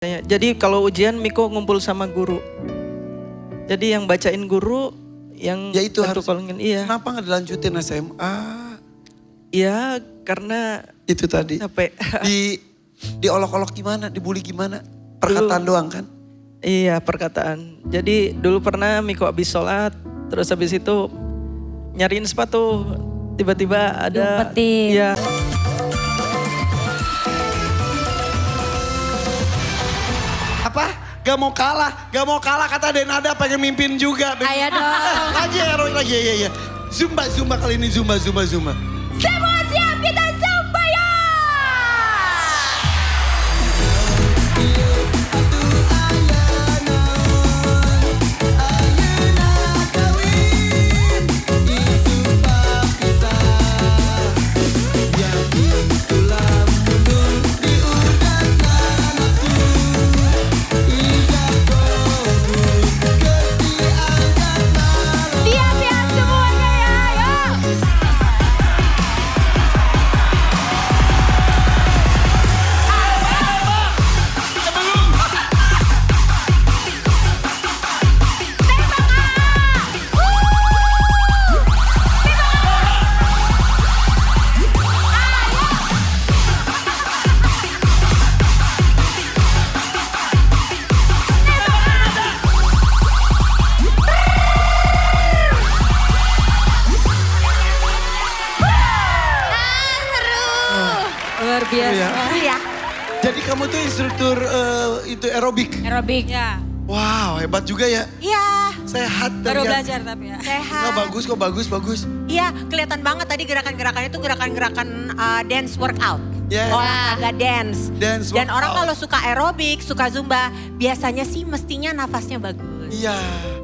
Jadi kalau ujian Miko ngumpul sama guru. Jadi yang bacain guru, yang Ya itu bantu harus. kolongin, iya. Kenapa nggak dilanjutin SMA? Iya, karena Itu tadi. capek. Diolok-olok gimana? Dibully gimana? Perkataan doang kan? Iya, perkataan. Jadi dulu pernah Miko habis sholat, terus habis itu nyariin sepatu. Tiba-tiba ada... Diumpetin. Iya. Apa? Gak mau kalah kata Denada pengen mimpin juga. Ayo dong. Lagi heroin lagi, iya. Zumba kali ini, Zumba. Semua siap, kita zumba ya! Siap-siap semuanya ya, ayo! Luar biasa. Iya. Jadi kamu tuh instruktur itu aerobik. Aerobik. Ya. Wow, hebat juga ya. Iya, Sehat dan Baru ya. belajar tapi ya. sehat. Nggak, bagus. Iya, kelihatan banget tadi gerakan-gerakan itu gerakan-gerakan dance workout. Yeah. Olahraga dance. Dance Dan orang workout. kalau suka aerobik, suka zumba, biasanya sih mestinya nafasnya bagus. Iya.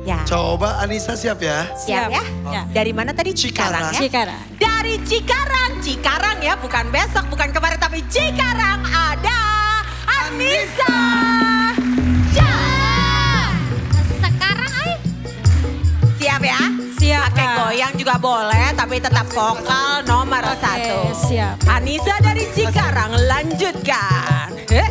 Ya. Coba Anissa siap ya. Siap ya? Ya. Dari mana tadi? Cikarang. ya? Cikarang. Dari Cikarang ya, bukan besok, bukan kemarin, tapi Cikarang ada Anissa. Ja. Sekarang siap ya? Siap, Pakai Kak. goyang juga boleh, tapi tetap vokal nomor Oke, satu. siap. Anissa dari Cikarang, lanjutkan. He.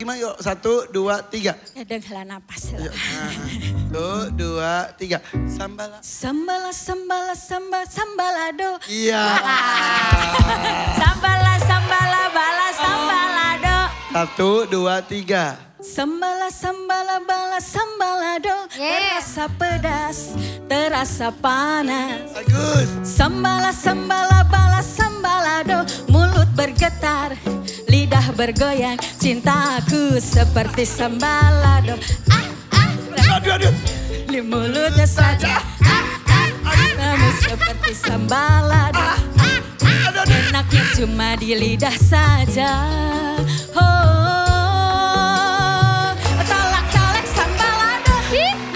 Gimana yuk? 1, 2, 3. Kadang hela napas. Yuk. 1, 2, 3. Sambala. Sambalado. Iya. Sambala bala sambalado. 1, 2, 3. Sambala bala sambalado. Terasa pedas, terasa panas. Bagus. Sambala bala sambalado. Mulut bergetar, lidah bergoyang. Cintaku seperti sambalado. Aduh. Di mulutnya saja. Kamu seperti sambalado. Enaknya cuma di lidah saja. Oh, salak sambalado.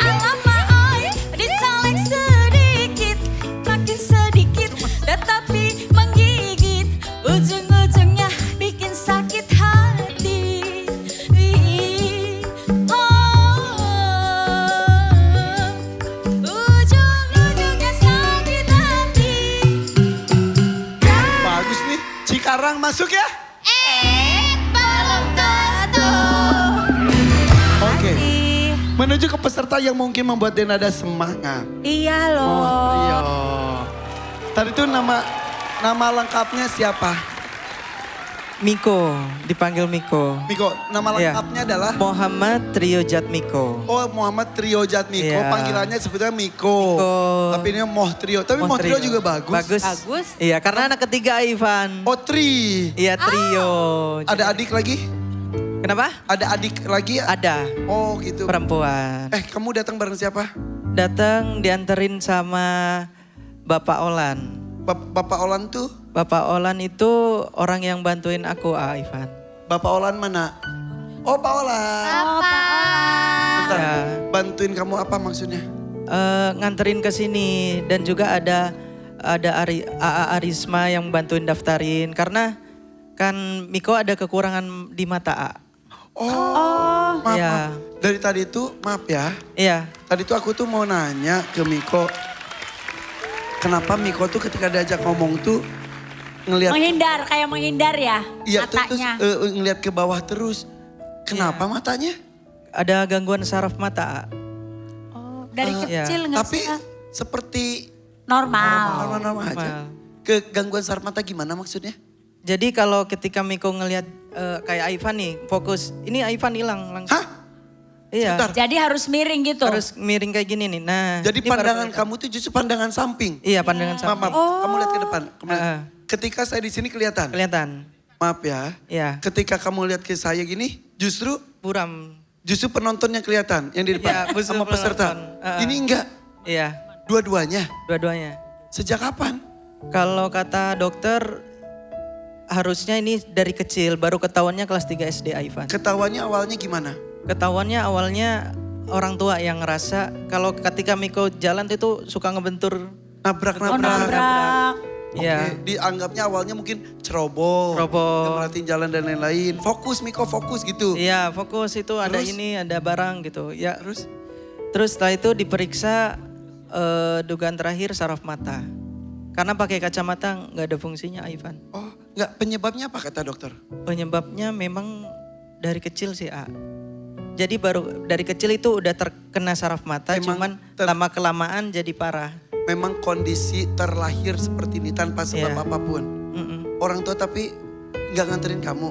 Alamak, oi, disalek sedikit, makin sedikit, tetapi menggigit. Ujung-ujungnya bikin sakit hati. Ujung-ujungnya sakit hati. Bagus nih. Cikarang masuk ya. Belum tentu. Oke. Menuju ke peserta yang mungkin membuat Denada semangat. Iya loh. Tadi tuh nama lengkapnya siapa? Miko, dipanggil Miko. Miko, nama Iya. lengkapnya adalah? Muhammad Trio Jatmiko. Oh, Muhammad Trio Jatmiko, Iya. panggilannya sebetulnya Miko. Miko. Tapi ini Moh Trio. Tapi Moh Trio juga bagus. Bagus. Iya, karena anak ketiga Ivan. Oh, Tri. Iya, trio. Ada adik lagi? Kenapa? Ada adik lagi? Ada Oh, gitu. perempuan. Kamu datang bareng siapa? Datang dianterin sama Bapak Olan. Bapak Olan tuh? Bapak Olan itu orang yang bantuin aku, Ivan. Bapak Olan mana? Oh, Pak Olan. Bentar, Ya. bantuin kamu apa maksudnya? Nganterin ke sini dan juga ada AA Arisma yang bantuin daftarin karena kan Miko ada kekurangan di mata A. Oh, maaf, Ya. maaf. Dari tadi itu, maaf ya. Iya, Tadi tuh aku tuh mau nanya ke Miko. Kenapa Miko tuh ketika diajak ngomong tuh ngelihat Kayak menghindar ya iya terus matanya. ngelihat ke bawah terus. Kenapa matanya? ada gangguan saraf mata A. Oh, dari Iya. kecil nggak Tapi sih? seperti Normal. normal aja. Normal. Ke gangguan saraf mata gimana maksudnya? Jadi kalau ketika Miko ngelihat kayak Ivan nih, fokus. Ini Ivan hilang langsung. Hah? Iya. Sebentar. Jadi harus miring gitu. Harus miring kayak gini nih. Nah, Jadi ini baru pandangan kelihatan. kamu tuh justru pandangan samping. Iya, pandangan Maaf, samping. maaf. Kamu lihat ke depan. Kamu lihat. Heeh. Ketika saya di sini kelihatan. Kelihatan. Maaf ya. Iya. Ketika kamu lihat ke saya gini, justru Buram. penontonnya kelihatan yang di depan Iya, justru sama peserta. penonton. Ini enggak. Iya, Dua-duanya. dua-duanya. Sejak kapan? Kalau kata dokter harusnya ini dari kecil, baru ketahuannya kelas 3 SD Ivan. Ketahuannya awalnya gimana? Ketahuannya awalnya orang tua yang ngerasa kalau ketika Miko jalan itu suka ngebentur. Nabrak-nabrak. Nabrak. Oke, Iya. dianggapnya awalnya mungkin ceroboh. Ceroboh. Nggak merhatiin jalan dan lain-lain. Fokus Miko, fokus gitu. Iya, fokus itu ada Terus? ini, ada barang gitu. Ya, terus setelah itu diperiksa dugaan terakhir saraf mata. Karena pakai kacamata nggak ada fungsinya Ivan. Oh, enggak, penyebabnya apa kata dokter? Penyebabnya memang dari kecil sih A. Jadi baru dari kecil itu udah terkena saraf mata, Emang cuman lama kelamaan jadi parah. Memang kondisi terlahir seperti ini tanpa sebab Iya. apapun. Mm-mm. Orang tua tapi nggak nganterin kamu.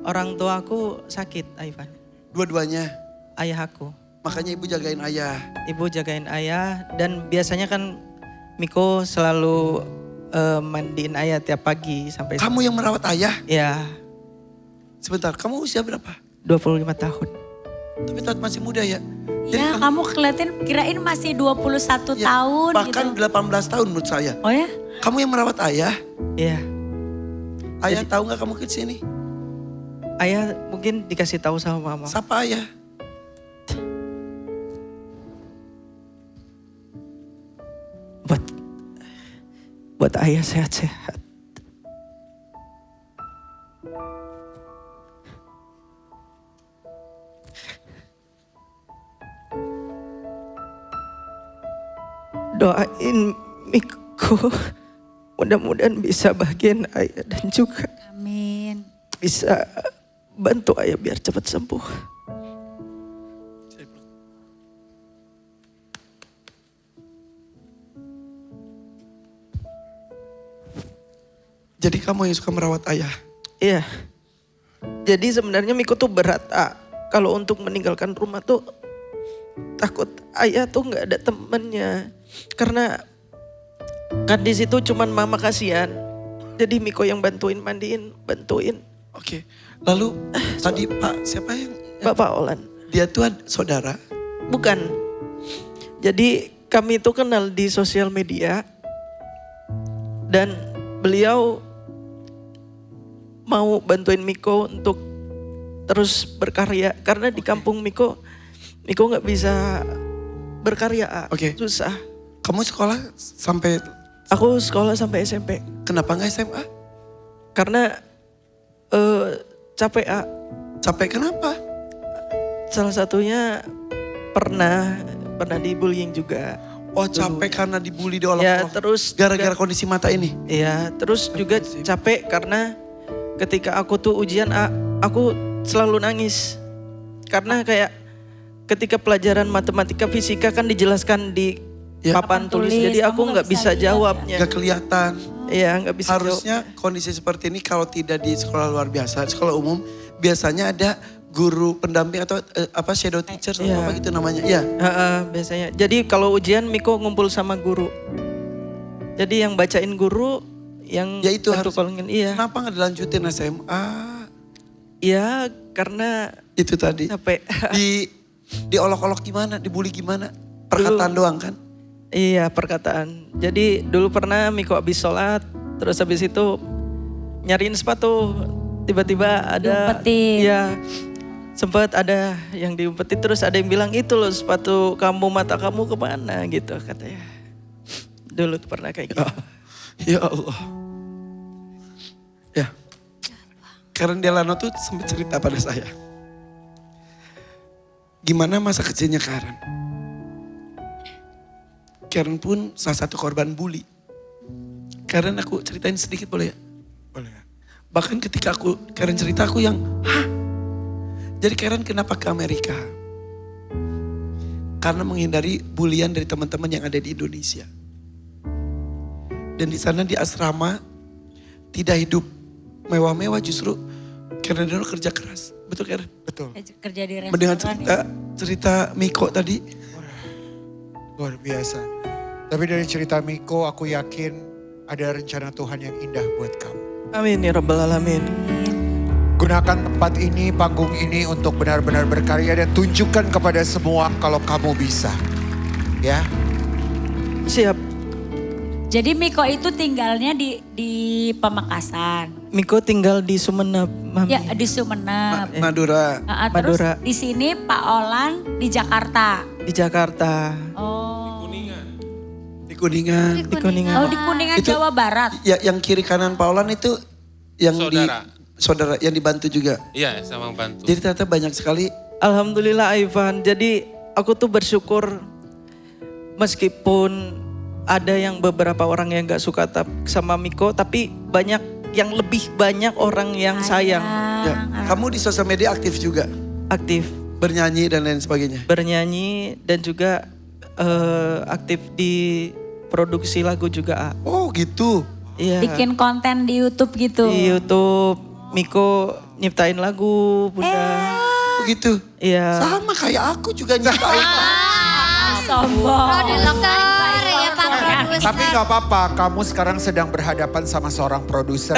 Orang tua aku sakit, Ivan. Dua-duanya. Ayah aku. Makanya ibu jagain ayah. Ibu jagain ayah dan biasanya kan Miko selalu mandiin ayah tiap pagi sampai. Kamu yang merawat ayah? Ya, Sebentar, kamu usia berapa? 25 tahun. Tapi tetap masih muda ya? Ya kamu kelihatan kirain masih 21 Ya, tahun bahkan gitu. 18 tahun menurut saya. Oh ya? Kamu yang merawat ayah? Iya. Ayah tahu nggak kamu ke sini? Ayah mungkin dikasih tahu sama mama. Siapa ayah? Buat ayah sehat-sehat. Doain Miko mudah-mudahan bisa bagian ayah dan juga Amin. bisa bantu ayah biar cepat sembuh. Jadi kamu yang suka merawat ayah? Iya. Jadi sebenarnya Miko tuh berat, kalau untuk meninggalkan rumah tuh takut ayah tuh nggak ada temennya. Karena kan di situ cuman mama kasihan. Jadi Miko yang bantuin mandiin, bantuin. Oke. Lalu tadi Pak siapa yang Bapak Olan. dia tuh saudara? Bukan. Jadi kami itu kenal di sosial media. Dan beliau mau bantuin Miko untuk terus berkarya. Karena di kampung Miko nggak bisa berkarya. Oke. Susah. Kamu sekolah sampai Aku sekolah sampai SMP. kenapa nggak SMA? Karena capek Capek kenapa? Salah satunya pernah dibullying juga. Oh capek karena dibully Ya diolok-olok. terus Gara-gara kondisi mata ini? Iya, terus juga capek karena ketika aku tuh ujian aku selalu nangis. Karena kayak ketika pelajaran matematika fisika kan dijelaskan di Ya. papan tulis, tulis, jadi kamu aku nggak nggak bisa bisa lihat ya? jawabnya. Gak kelihatan. Iya, nggak bisa jawab. Harusnya kondisi seperti ini kalau tidak di sekolah luar biasa, sekolah umum biasanya ada guru pendamping atau shadow teacher atau Iya. apa gitu namanya. Iya. Biasanya. Jadi kalau ujian Miko ngumpul sama guru. Jadi yang bacain guru, yang Ya itu harus. kolongin. Iya. Kenapa nggak dilanjutin SMA? Iya, karena Itu tadi. capek. Diolok-olok gimana? Dibully gimana? Perkataan doang kan? Iya, perkataan. Jadi dulu pernah Miko habis sholat, terus habis itu nyariin sepatu. Tiba-tiba ada. Diumpetin. Iya. Sempat ada yang diumpetin, terus ada yang bilang itu loh sepatu kamu, mata kamu kemana gitu katanya. Dulu tuh pernah kayak gitu. Ya Allah. Ya. Karen Delano tuh sempat cerita pada saya. Gimana masa kecilnya Karen? Karen pun salah satu korban bully. Karen aku ceritain sedikit boleh ya? Boleh. Bahkan ketika Karen cerita aku yang, hah? Jadi Karen kenapa ke Amerika? Karena menghindari bulian dari teman-teman yang ada di Indonesia. Dan di sana di asrama tidak hidup mewah-mewah, justru Karen dulu kerja keras. Betul Karen? Betul. Kerja di restoran. Mendengar cerita Miko tadi. Luar biasa. Tapi dari cerita Miko aku yakin ada rencana Tuhan yang indah buat kamu. Amin ya Rabbal Alamin. Gunakan tempat ini, panggung ini untuk benar-benar berkarya dan tunjukkan kepada semua kalau kamu bisa. Ya. Siap. Jadi Miko itu tinggalnya di Pamekasan. Miko tinggal di Sumeneb, Mami. Ya di Sumeneb. Madura. Terus Madura. di sini Pak Olan di Jakarta. Di Jakarta. Oh. Di Kuningan. Di Kuningan. Oh di Kuningan Itu- Jawa Barat. Ya, yang kiri kanan Paulan itu yang saudara yang dibantu juga. Iya, sama bantu. Jadi ternyata banyak sekali. Alhamdulillah Ivan. Jadi aku tuh bersyukur meskipun ada yang beberapa orang yang gak suka sama Miko, tapi banyak yang lebih banyak orang yang sayang, Ya, kamu di sosial media aktif juga, aktif bernyanyi dan lain sebagainya. bernyanyi dan juga aktif di produksi lagu juga. Oh gitu. Iya. Bikin konten di YouTube gitu. Di YouTube Miko nyiptain lagu, Bunda. Oh gitu. Iya. Sama kayak aku juga nyiptain. Sombong. Produser ya Pak Produser. Tapi gak apa-apa, kamu sekarang sedang berhadapan sama seorang produser.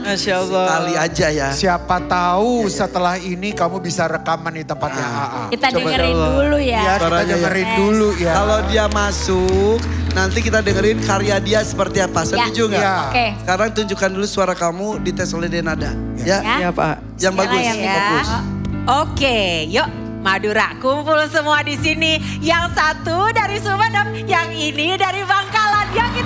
Masya Allah. Kali aja ya. Siapa tahu setelah ini kamu bisa rekaman di tempatnya AA. Kita Coba dengerin Allah. dulu Ya, ya. kita Suaranya ya. dengerin dulu ya. Kalau dia masuk, nanti kita dengerin karya dia seperti apa. Setuju nggak? Ya. Oke. Sekarang tunjukkan dulu suara kamu di tes oleh Denada. Ya. Ya Pak. Yang bagus. yang Fokus. Oke, yuk Madura kumpul semua di sini. Yang satu dari Sumeneb, yang ini dari Bangkalan. Yang kita